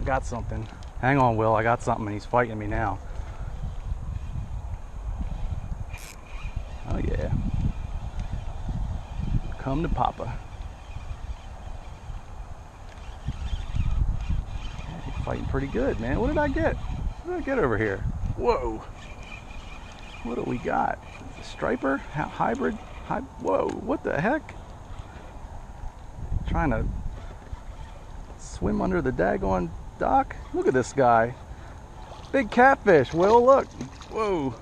got something. Hang on, Will. I got something and he's fighting me now. Oh yeah. Come to Papa. Yeah, he's fighting pretty good, man. What did I get? What did I get over here? Whoa. What do we got? A striper? Hybrid? Whoa, what the heck? Trying to swim under the daggone dock? Look at this guy. Big catfish. Will, look. Whoa.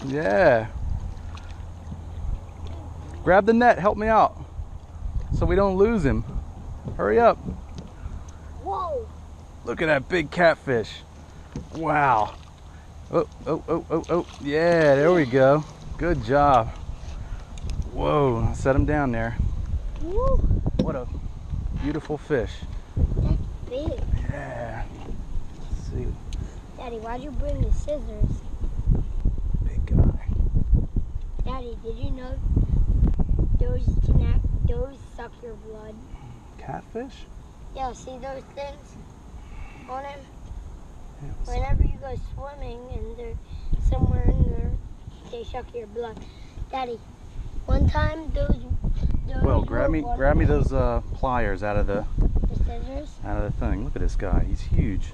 Yeah. Grab the net. Help me out so we don't lose him. Hurry up. Whoa. Look at that big catfish. Wow. Oh. Yeah, there we go. Good job. Whoa. Set him down there. Woo. What a beautiful fish. That's big. Yeah. Let's see. Daddy, why'd you bring the scissors? Big guy. Daddy, did you know those suck your blood? Catfish? Yeah, see those things on him? Yeah, Whenever you go swimming and they're somewhere in there, they suck your blood. Daddy, one time those Well, grab me those pliers out of the scissors. thing. Look at this guy. He's huge.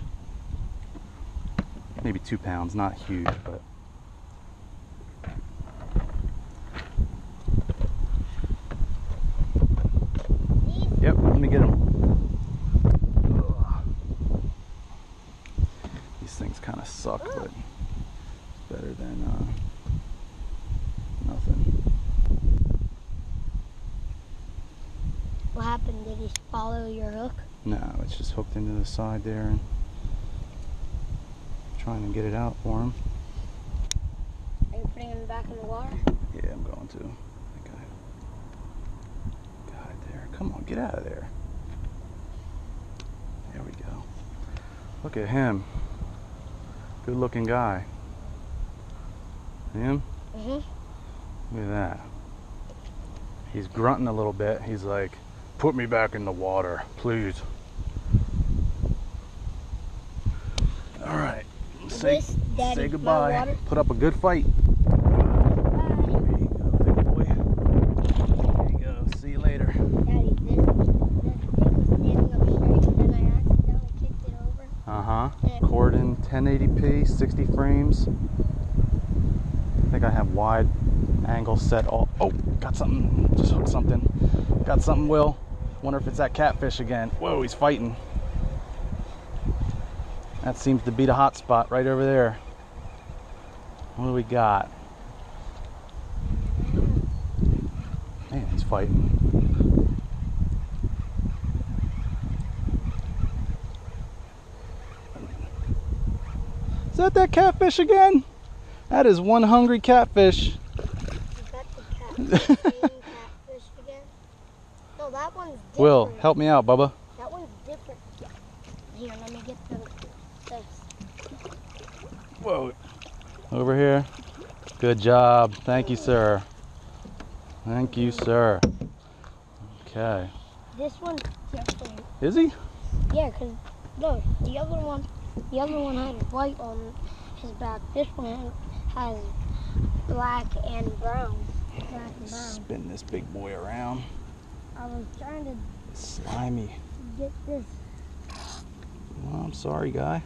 Maybe 2 pounds, not huge, but. Yep, let me get him. Ugh. These things kind of suck, but it's better than nothing. What happened? Did he follow your hook? No, it's just hooked into the side there and trying to get it out for him. Are you putting him back in the water? Yeah, I'm going to. Okay. God, there. Come on, get out of there. There we go. Look at him. Good looking guy. Him? Mm-hmm. Look at that. He's grunting a little bit. He's like, put me back in the water, please. All right. Say goodbye. Put up a good fight. Bye. There you go, big boy. There you go. See you later. Daddy, this thing was standing up straight and I accidentally kicked it over. Corden 1080p, 60 frames. I think I have wide angle set all. Oh, got something. Just hooked something. Got something, Will. Wonder if it's that catfish again. Whoa, he's fighting. That seems to be the hot spot right over there. What do we got? Man, he's fighting. Is that catfish again? That is one hungry catfish. Is that the catfish again? No, that one's different. Will, help me out, Bubba. That one's different. Here, let me get this. Whoa. Over here. Good job. Thank you, sir. Thank you, sir. Okay. This one's different. Is he? Yeah, because look, the other one had white on his back. This one has black and brown. Spin this big boy around. I was trying to Slimy. get this. Oh, I'm sorry, guy.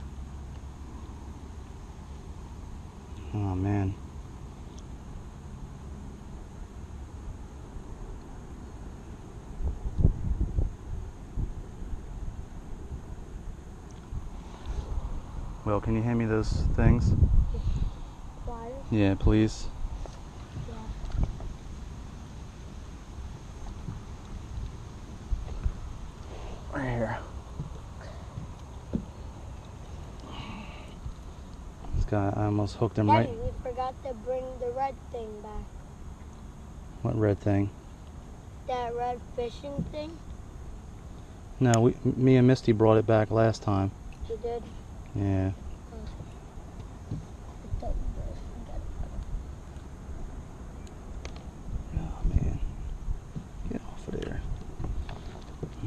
Oh, man. Well, can you hand me those things? Pliers? Yeah, please. Yeah. Right here. This guy, I almost hooked him right. Daddy, we forgot to bring the red thing back. What red thing? That red fishing thing? No, me and Misty brought it back last time. You did? Yeah. Oh man, get off of there.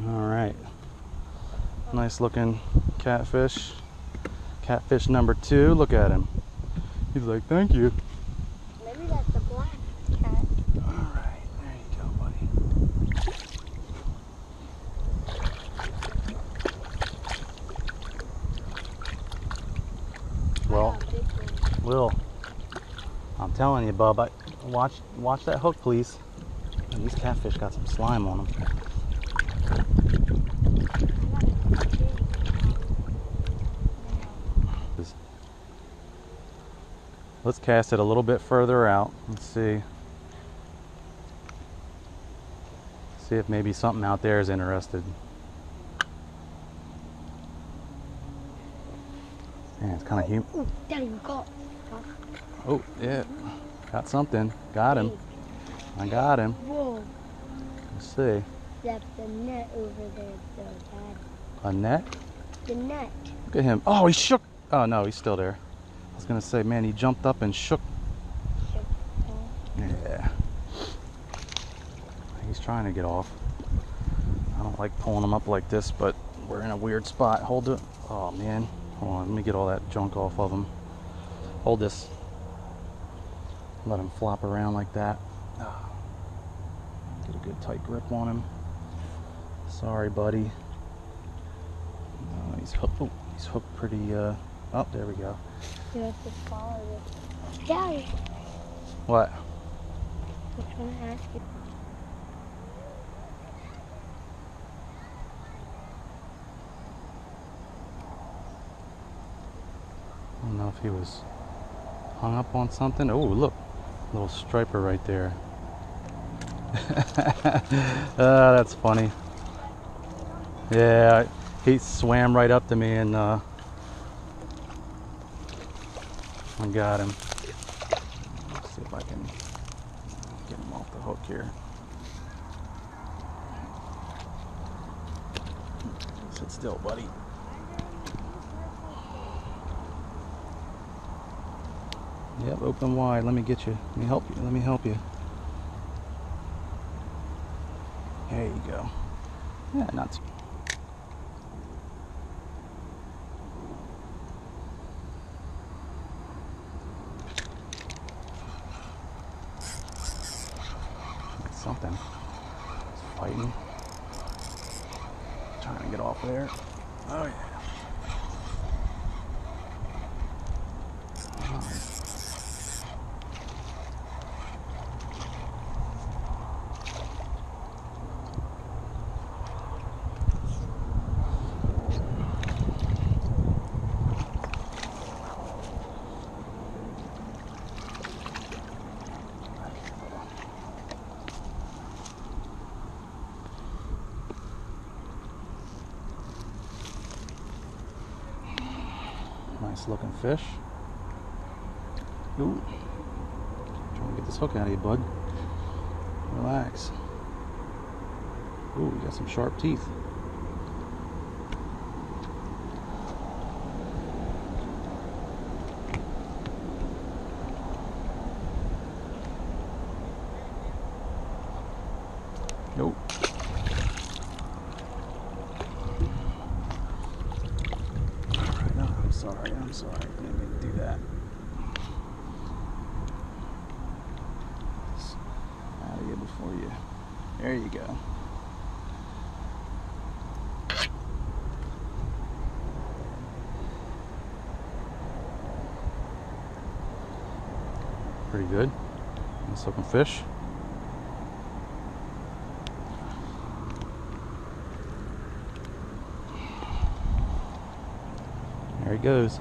All right, nice looking catfish. Catfish number 2. Look at him. He's like, thank you. Maybe that's a black cat. Alright, there you go, buddy. Well, Will, I'm telling you, bub, watch that hook, please. And these catfish got some slime on them. Let's cast it a little bit further out. Let's see. See if maybe something out there is interested. Man, it's kind of humid. Oh, dang, got. Oh, yeah. Got something. Got him. I got him. Whoa. Let's see. That's the net over there, though, Dad. A net? The net. Look at him. Oh, he shook. Oh, no, he's still there. I was going to say, man, he jumped up and shook. Yeah. He's trying to get off. I don't like pulling him up like this, but we're in a weird spot. Hold it. Oh, man. Hold on. Let me get all that junk off of him. Hold this. Let him flop around like that. Get a good tight grip on him. Sorry, buddy. He's hooked. Oh, he's hooked pretty. Oh, there we go. You have to follow this. Daddy. What? I was going to ask you. I don't know if he was hung up on something. Oh, look. Little striper right there. That's funny. Yeah, he swam right up to me and I got him. Let's see if I can get him off the hook here. Sit still, buddy. Yep, open wide. Let me get you. Let me help you. Let me help you. There you go. Yeah, not too. Something. It's fighting. Trying to get off there. Oh yeah. Nice looking fish. Ooh. Trying to get this hook out of you, bud. Relax. Ooh, you got some sharp teeth. Nope. I'm sorry, I didn't mean to do that. It's out of you before you. There you go. Pretty good. Nice looking fish. There he goes.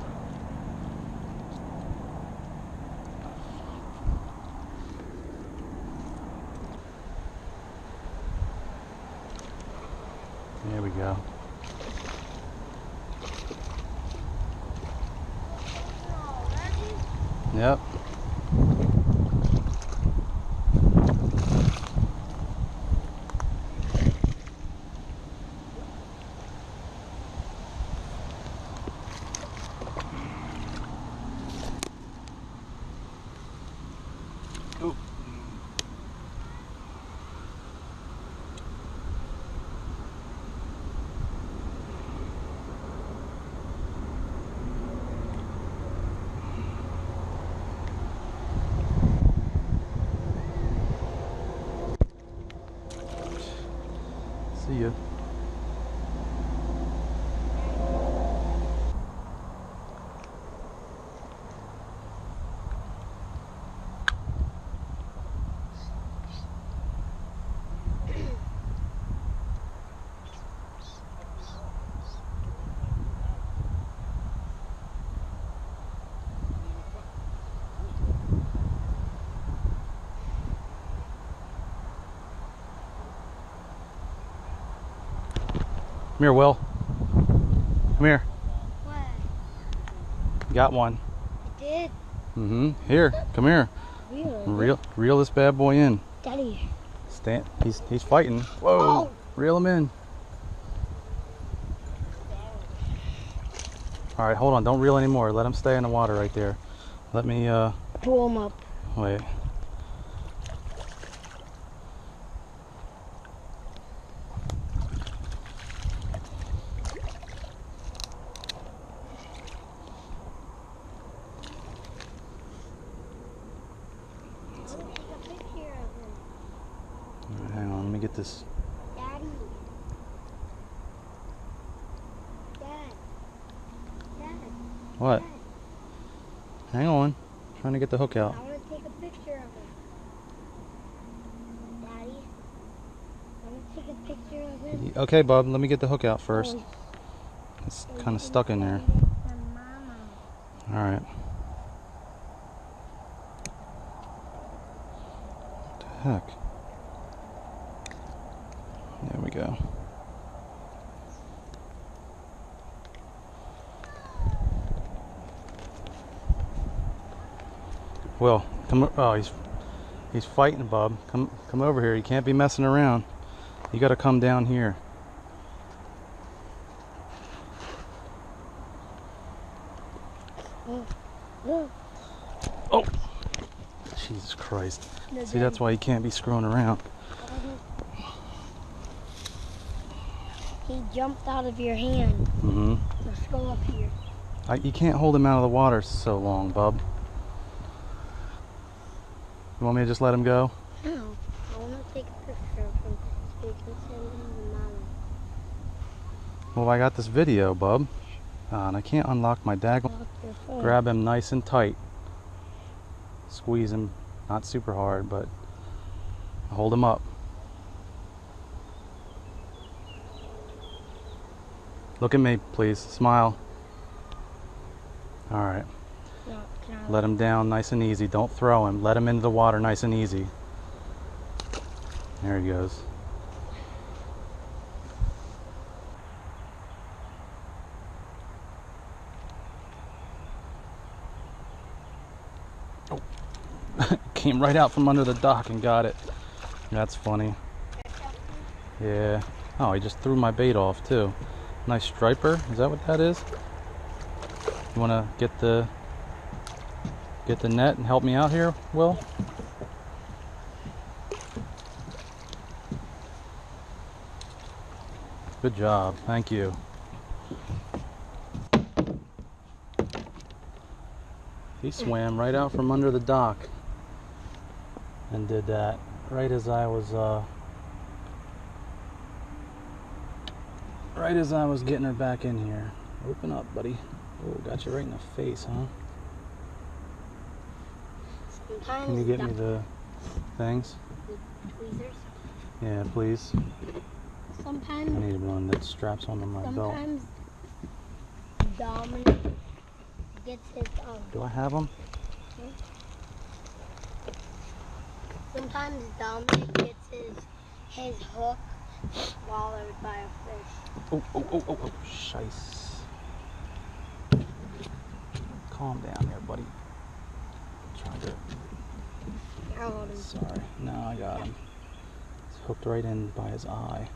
There we go. Yep. Ooh. See ya. Come here, Will. Come here. What? Got one. You did? Mm-hmm. Here, come here. Really? Reel this bad boy in. Daddy. Stand. He's fighting. Whoa. Oh. Reel him in. All right, hold on. Don't reel anymore. Let him stay in the water right there. Let me Pull him up. wait. All right, hang on. Let me get this. Daddy. Dad. Dad. What? Dad. Hang on. Trying to get the hook out. I want to take a picture of him. Daddy. I want to take a picture of him. Okay, Bub. Let me get the hook out first. Oh, It's kind of stuck in there. for Mama. All right. What the heck? There we go. Will, come. Oh, he's fighting, Bub. Come over here. You can't be messing around. You got to come down here. Oh, Jesus Christ! See, that's why he can't be screwing around. He jumped out of your hand. Mm-hmm. Let's go up here. You can't hold him out of the water so long, Bub. You want me to just let him go? No. I want to take a picture of him so you can send him to Mama. Well, I got this video, Bub. And I can't unlock my dag. Lock your phone. Grab him nice and tight. Squeeze him, not super hard, but hold him up. Look at me, please. Smile. All right. No, can I Let him down nice and easy. Don't throw him. Let him into the water nice and easy. There he goes. Oh. Came right out from under the dock and got it. That's funny. Yeah. Oh, he just threw my bait off too. Nice striper. Is that what that is? You want to get the net and help me out here, Will? Good job. Thank you. He swam right out from under the dock and did that right as I was getting her back in here. Open up, buddy. Oh, got you right in the face, huh? Sometimes Can you get me the things? tweezers. Yeah, please. I Sometimes need one that straps onto my belt. Sometimes Dominic gets his Do I have them? Sometimes Dominic gets his hook swallowed by a fish. Oh, shice. Calm down there, buddy. Trying to. Got him. Sorry. No, I got him. It's hooked right in by his eye.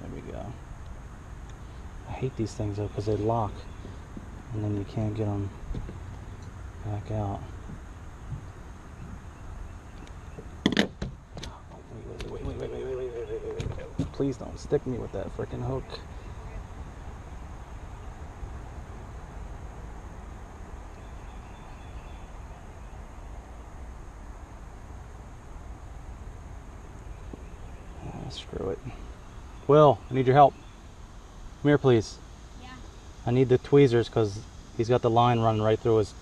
There we go. I hate these things though because they lock and then you can't get them back out. Wait. Please don't stick me with that frickin' hook. through it. Will, I need your help. Come here, please. Yeah. I need the tweezers because he's got the line running right through his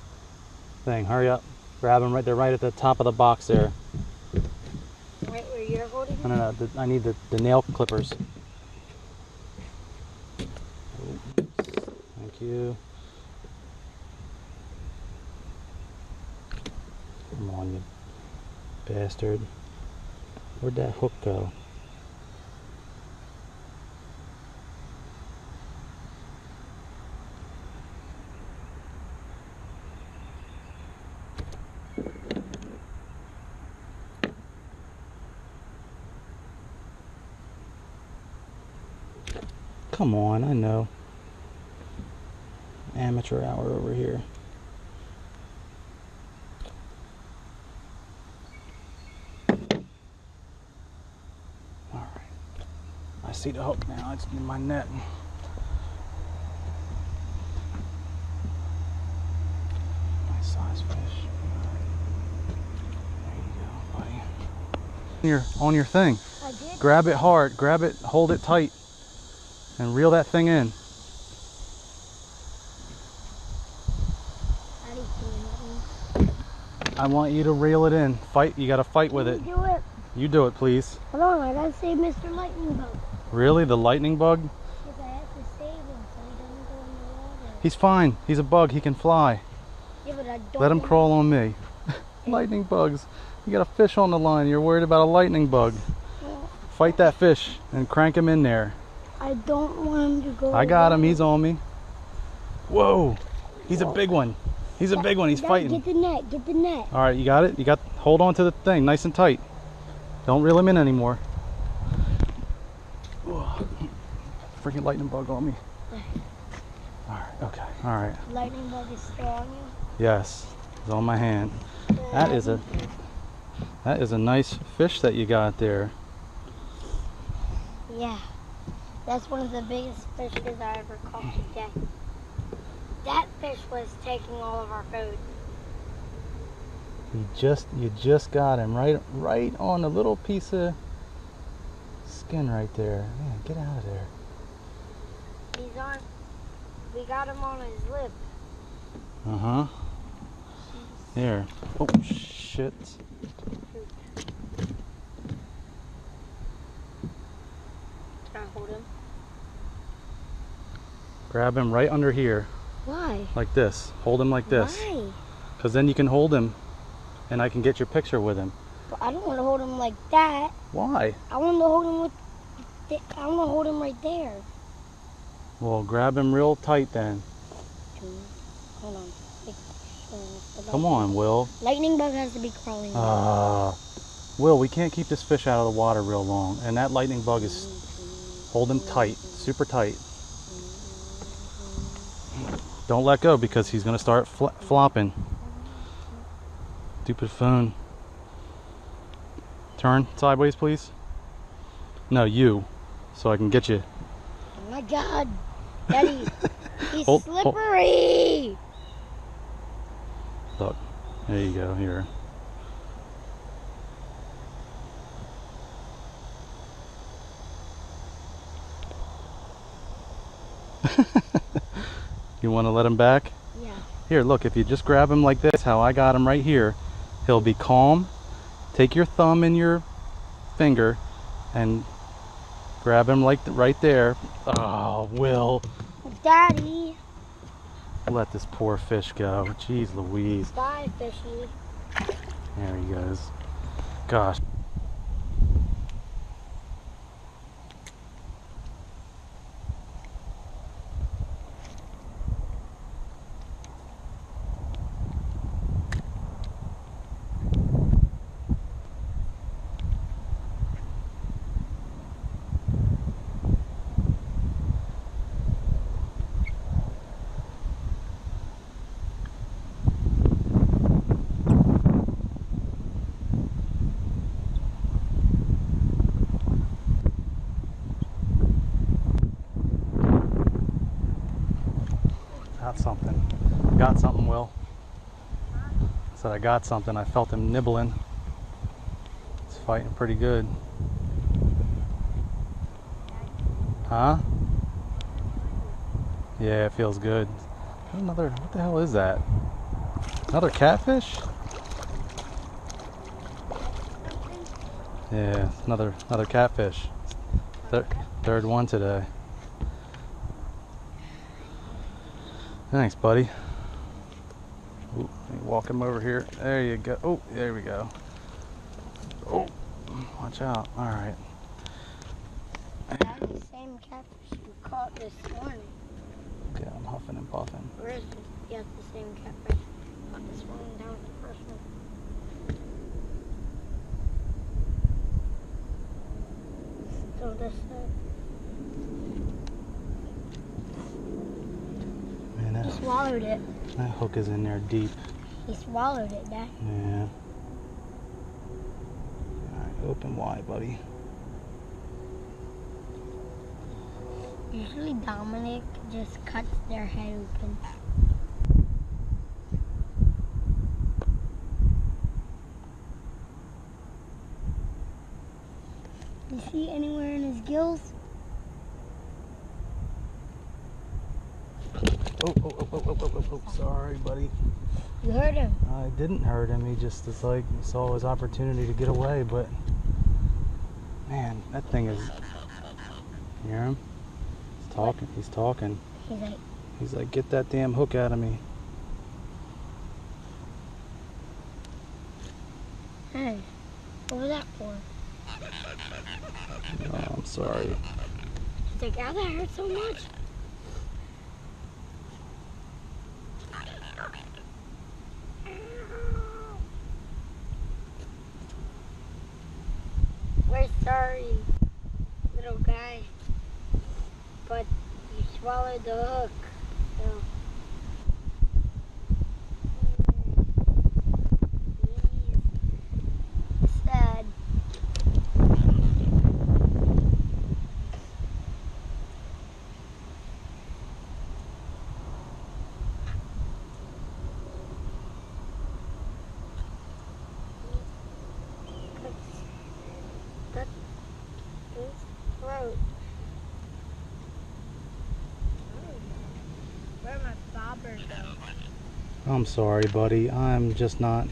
thing. Hurry up. Grab them right there, right at the top of the box there. Right where you're holding it? No. I need the nail clippers. Oops. Thank you. Come on, you bastard. Where'd that hook go? Come on, I know. Amateur hour over here. Alright. I see the hook now. It's in my net. Nice size fish. There you go, buddy. On your thing. I did. Grab it hard. Grab it, hold it tight. And reel that thing in. I want you to reel it in. Fight. You got to fight with it. Do it. You do it, please. Hold on, I gotta save Mr. Lightning Bug. Really? The lightning bug? Because I have to save him so he doesn't go in the water. He's fine. He's a bug. He can fly. Yeah, but I don't Let him want- crawl on me. Lightning bugs. You got a fish on the line. You're worried about a lightning bug. Well, Fight that fish and crank him in there. I don't want him to go. I got him. away. He's on me. Whoa. He's a big one. He's a big one. He's Dad, fighting. Get the net. Get the net. All right, you got it? Hold on to the thing nice and tight. Don't reel him in anymore. Ugh. Freaking lightning bug on me. All right, okay, all right. Lightning Bug is still on you. Yes, it's on my hand. That is a nice fish that you got there. Yeah, that's one of the biggest fishes I ever caught today. That fish was taking all of our food. You just got him right on a little piece of skin right there. Man, get out of there. We got him on his lip. Uh-huh. There. Oh, shit. Can I hold him? Grab him right under here, Why? like this. Hold him like this. Why? Because then you can hold him, and I can get your picture with him. But I don't want to hold him like that. Why? I want to hold him I want to hold him right there. Well, grab him real tight then. Hold on. Come on, Will. Lightning Bug has to be crawling. Will, we can't keep this fish out of the water real long, and that lightning bug is... Hold him tight, super tight. Don't let go because he's going to start flopping. Stupid phone. Turn sideways, please. No, you, so I can get you. Oh my God, Daddy, he's Hold- slippery. Look, there you go, here. You want to let him back? Yeah. Here, look, if you just grab him like this, how I got him right here, he'll be calm. Take your thumb and your finger and grab him like right there. Oh, Will. Daddy. Let this poor fish go. Jeez Louise. Bye, fishy. There he goes. Gosh. Got something, Will. I said I got something. I felt him nibbling. It's fighting pretty good. Huh? Yeah, it feels good. Another, what the hell is that? Another catfish? Yeah, another catfish. Third one today. Thanks, buddy. Ooh, walk him over here. There you go. Oh, there we go. Oh, watch out. All right. That's the same catfish you caught this morning. Okay, I'm huffing and puffing. Where is it? Yeah, the same catfish. Caught this one down with the first one. So this Man, he swallowed it. that hook is in there deep. He swallowed it, Dad. Yeah. All right, open wide, buddy. Usually Dominic just cuts their head open. You see anywhere in his gills? Oh, sorry, buddy. You heard him. I didn't hurt him. He just is like, saw his opportunity to get away, but man, that thing is, you hear him? He's talking. He's talking. He's like, get that damn hook out of me. Hey, what was that for? Oh, I'm sorry. He's like, ow, that hurt so much. We're sorry, little guy, but you swallowed the hook. So. He's sad. That's his throat. Where my bobber go? I'm sorry, buddy. I'm just not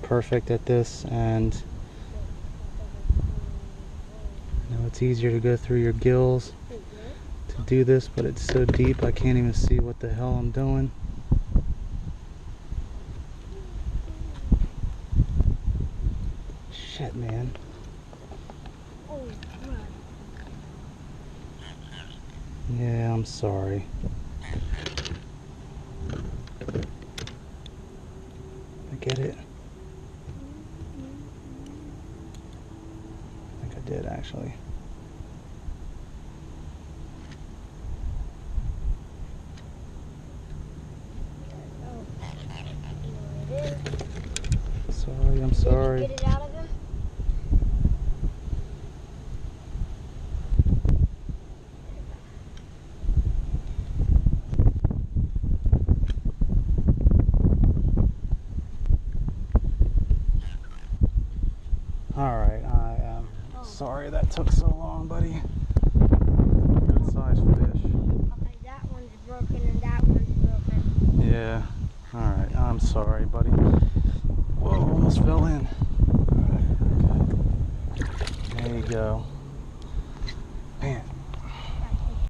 perfect at this, and you know, it's easier to go through your gills to do this, but it's so deep I can't even see what the hell I'm doing. Shit, man. Yeah, I'm sorry. I get it. I think I did, actually. Sorry, I'm sorry. Did you get it out of him? Alright, I am sorry that took so long, buddy. Good sized fish. Okay, that one's broken and that one's broken. Yeah. Alright, I'm sorry, buddy. Whoa, almost fell in. Alright, okay. There you go. Man,